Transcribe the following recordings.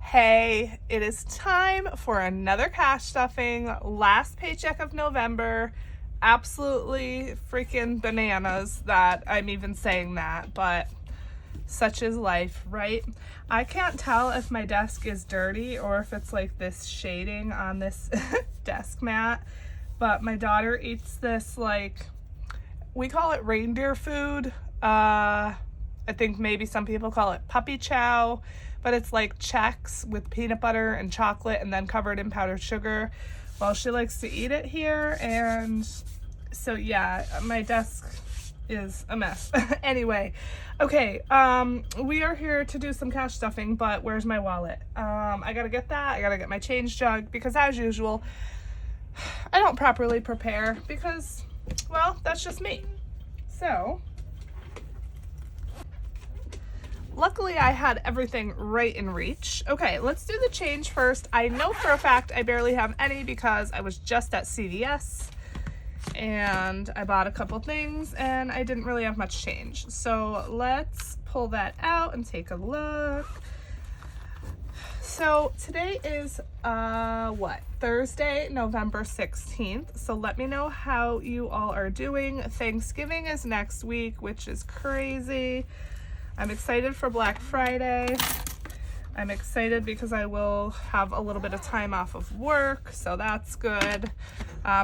Hey, it is time for another cash stuffing. Last paycheck of November. Absolutely freaking bananas that I'm even saying that, but such is life, right? I can't tell if my desk is dirty or if it's like this shading on this desk mat, but my daughter eats this, like, we call it reindeer food. I think maybe some people call it puppy chow, but it's like Chex with peanut butter and chocolate and then covered in powdered sugar. Well, she likes to eat it here, and so yeah, my desk is a mess. Anyway, okay, we are here to do some cash stuffing, but where's my wallet? I gotta get that. I gotta get my change jug because, as usual, I don't properly prepare because, well, that's just me. So luckily I had everything right in reach. Okay, let's do the change first. I know for a fact I barely have any because I was just at CVS and I bought a couple things and I didn't really have much change. So let's pull that out and take a look. So today is Thursday, November 16th. So let me know how you all are doing. Thanksgiving is next week, which is crazy. I'm excited for Black Friday. I'm excited because I will have a little bit of time off of work, so that's good.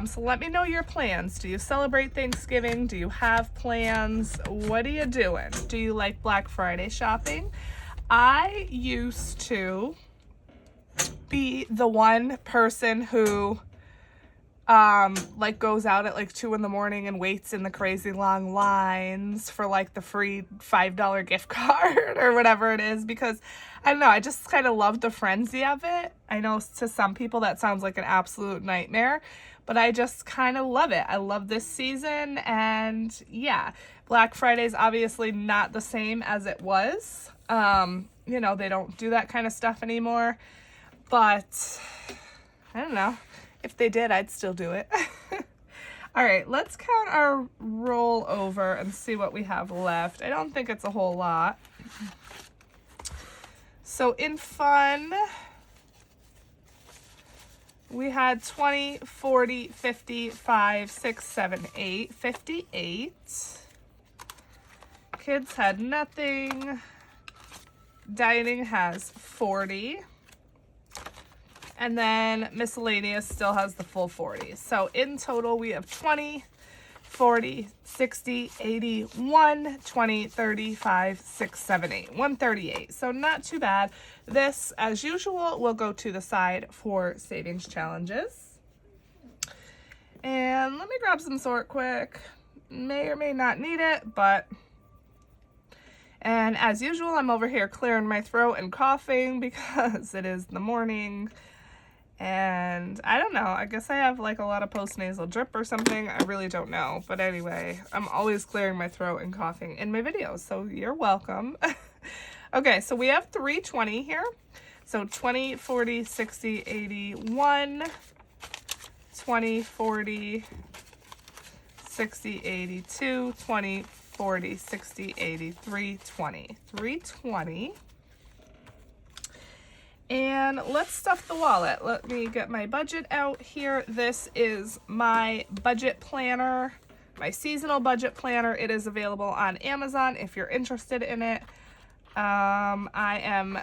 So let me know your plans. Do you celebrate Thanksgiving? Do you have plans? What are you doing? Do you like Black Friday shopping? I used to be the one person who like goes out at like 2 a.m. and waits in the crazy long lines for like the free $5 gift card or whatever it is, because I don't know, I just kind of love the frenzy of it. I know to some people that sounds like an absolute nightmare, but I just kind of love it. I love this season, and yeah, Black Friday is obviously not the same as it was. You know, they don't do that kind of stuff anymore, but I don't know. If they did, I'd still do it. All right, let's count our rollover and see what we have left. I don't think it's a whole lot. So in fun, we had 20, 40, 50, 5, 6, 7, 8, 58. Kids had nothing. Dining has 40. And then miscellaneous still has the full 40. So in total, we have 20, 40, 60, 80, 1, 20, 35, 6, 7, 8, 138. So not too bad. This, as usual, will go to the side for savings challenges. And let me grab some sort quick. May or may not need it, but... And as usual, I'm over here clearing my throat and coughing because it is the morning. And I don't know, I guess I have like a lot of postnasal drip or something. I really don't know. But anyway, I'm always clearing my throat and coughing in my videos, so you're welcome. Okay, so we have 320 here. So 20, 40, 60, 80, 1, 20, 40, 60, 82, 20, 40, 60, 80, 320. 320. And let's stuff the wallet. Let me get my budget out here. This is my budget planner, my seasonal budget planner. It is available on Amazon if you're interested in it. I am,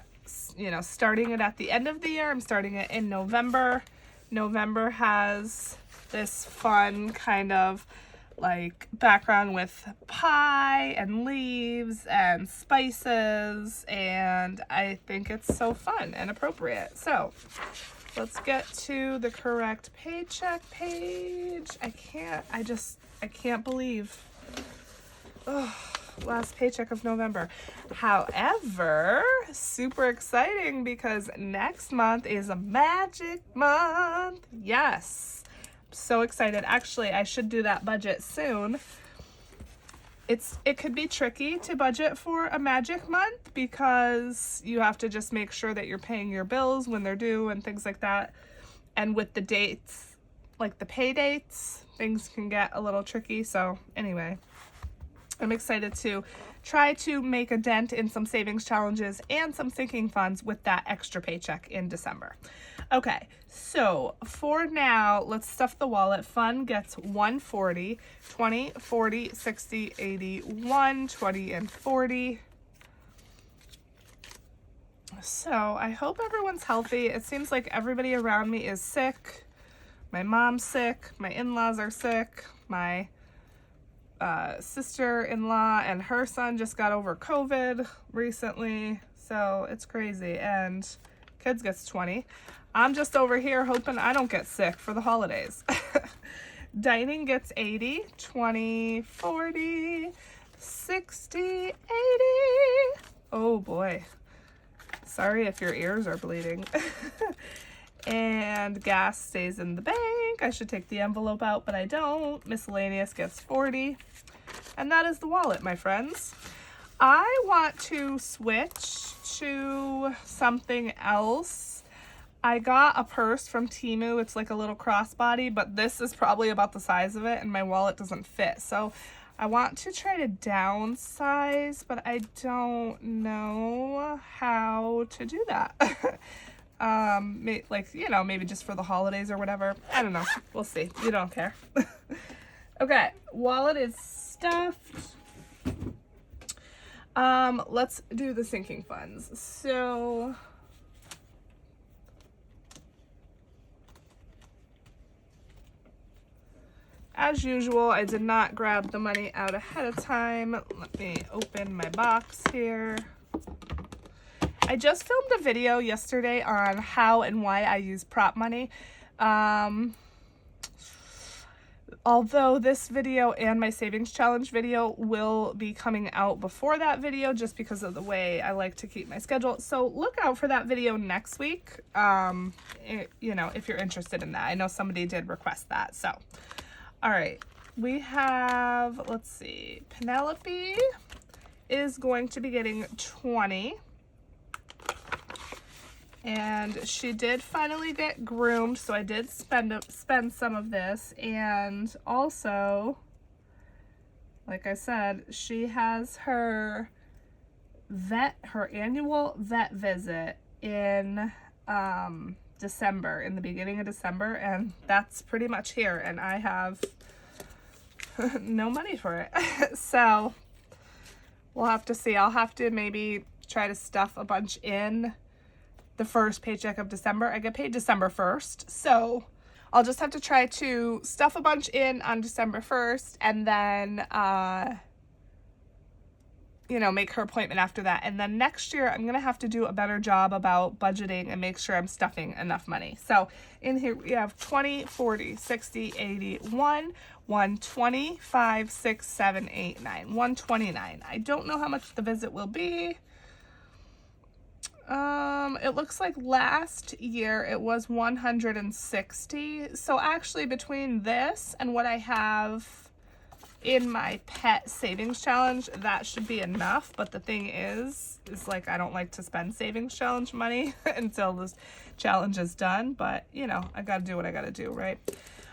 starting it at the end of the year. I'm starting it in November. November has this fun kind of like background with pie and leaves and spices, and I think it's so fun and appropriate. So let's get to the correct paycheck page. I can't believe, last paycheck of November. However, super exciting because next month is a magic month. Yes. So excited. Actually, I should do that budget soon. It could be tricky to budget for a magic month because you have to just make sure that you're paying your bills when they're due and things like that. And with the dates, like the pay dates, things can get a little tricky. So anyway, I'm excited to try to make a dent in some savings challenges and some sinking funds with that extra paycheck in December. Okay, so for now, let's stuff the wallet. Fun gets 140, 20, 40, 60, 80, 1, 20, and 40. So I hope everyone's healthy. It seems like everybody around me is sick. My mom's sick. My in-laws are sick. My sister-in-law and her son just got over COVID recently. So it's crazy. And kids gets 20. I'm just over here hoping I don't get sick for the holidays. Dining gets 80, 20, 40, 60, 80. Oh boy. Sorry if your ears are bleeding. And gas stays in the bank. I should take the envelope out, but I don't. Miscellaneous gets 40. And that is the wallet, my friends. I want to switch to something else. I got a purse from Temu. It's like a little crossbody, but this is probably about the size of it and my wallet doesn't fit. So I want to try to downsize, but I don't know how to do that. Like, you know, maybe just for the holidays or whatever. I don't know. We'll see. You don't care. Okay, wallet is stuffed. Let's do the sinking funds. So as usual, I did not grab the money out ahead of time. Let me open my box here. I just filmed a video yesterday on how and why I use prop money. Although this video and my savings challenge video will be coming out before that video just because of the way I like to keep my schedule. So look out for that video next week, you know, if you're interested in that. I know somebody did request that. So, all right, we have, let's see, Penelope is going to be getting 20. And she did finally get groomed, so I did spend some of this. And also, like I said, she has her annual vet visit in December, in the beginning of December, and that's pretty much here. And I have no money for it. So we'll have to see. I'll have to maybe try to stuff a bunch in the first paycheck of December. I get paid December 1st, so I'll just have to try to stuff a bunch in on December 1st and then you know, make her appointment after that. And then next year I'm gonna have to do a better job about budgeting and make sure I'm stuffing enough money. So in here we have 20, 40, 60, 80, 120, 5, 6, 7, 8, 9, 129. I don't know how much the visit will be. It looks like last year it was 160. So actually between this and what I have in my pet savings challenge, that should be enough. But the thing is like, I don't like to spend savings challenge money until this challenge is done. But you know, I gotta do what I gotta do, right?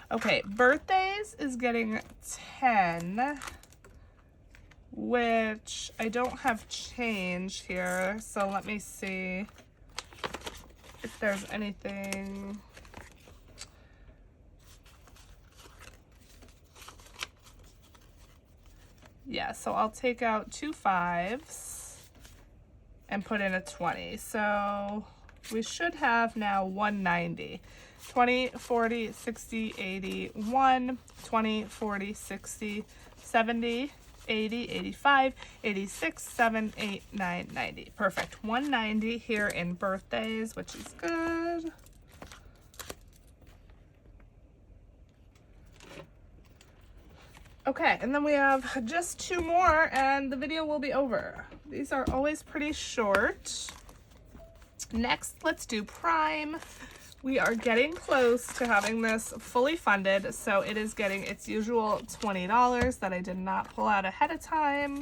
Okay, birthdays is getting 10. Which I don't have change here, so let me see if there's anything. Yeah, so I'll take out 2 5s and put in a 20. So we should have now 190. 20, 40, 60, 80, 1, 20, 40, 60, 70, 80, 85, 86, 7, 8, 9, 90. Perfect. 190 here in birthdays, which is good. Okay, and then we have just 2 more and the video will be over. These are always pretty short. Next, let's do Prime. We are getting close to having this fully funded, so it is getting its usual $20 that I did not pull out ahead of time.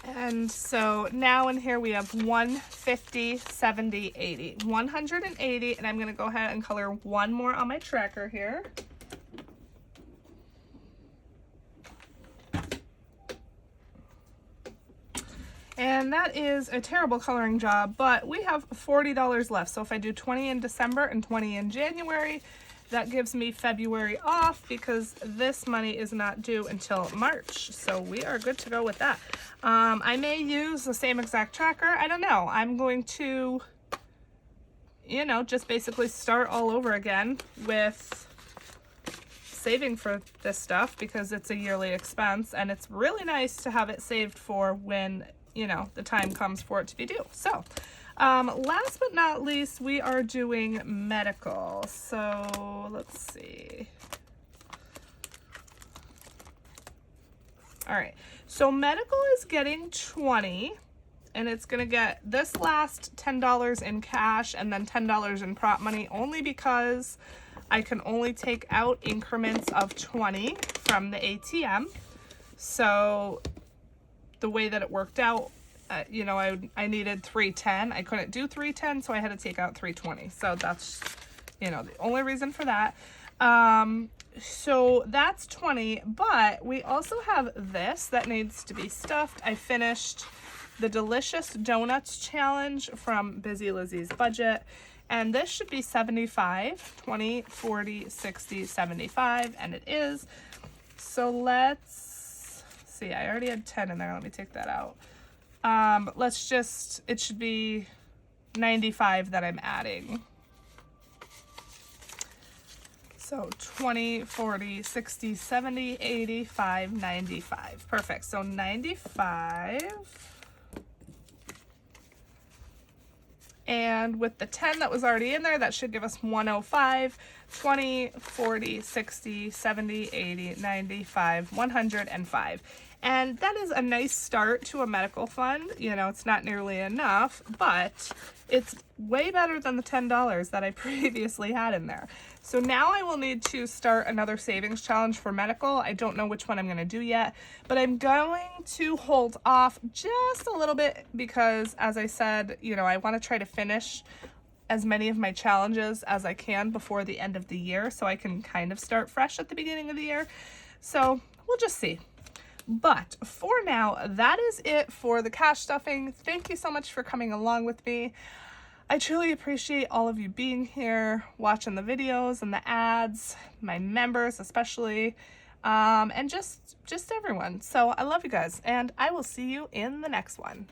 And so now in here we have 150, 70, 80. 180, and I'm going to go ahead and color one more on my tracker here. And that is a terrible coloring job, but we have $40 left. So if I do 20 in December and 20 in January, that gives me February off because this money is not due until March. So we are good to go with that. I may use the same exact tracker. I don't know. I'm going to, you know, just basically start all over again with saving for this stuff because it's a yearly expense and it's really nice to have it saved for when, you know, the time comes for it to be due. So last but not least, we are doing medical. So let's see. All right, so medical is getting 20, and it's gonna get this last $10 in cash and then $10 in prop money only because I can only take out increments of 20 from the ATM. So the way that it worked out, you know, I needed 310. I couldn't do 310, so I had to take out 320. So that's, you know, the only reason for that. So that's 20, but we also have this that needs to be stuffed. I finished the Delicious Donuts Challenge from Busy Lizzie's budget, and this should be 75, 20, 40, 60, 75, and it is. So let's see, I already had 10 in there. Let me take that out. Let's just, it should be 95 that I'm adding. So 20, 40, 60, 70, 85, 95. Perfect. So 95. And with the 10 that was already in there, that should give us 105, 20, 40, 60, 70, 80, 95, 105. And that is a nice start to a medical fund. You know, it's not nearly enough, but it's way better than the $10 that I previously had in there. So now I will need to start another savings challenge for medical. I don't know which one I'm going to do yet, but I'm going to hold off just a little bit because, as I said, you know, I want to try to finish as many of my challenges as I can before the end of the year so I can kind of start fresh at the beginning of the year. So we'll just see. But for now, that is it for the cash stuffing. Thank you so much for coming along with me. I truly appreciate all of you being here, watching the videos and the ads, my members especially, and just everyone. So I love you guys, and I will see you in the next one.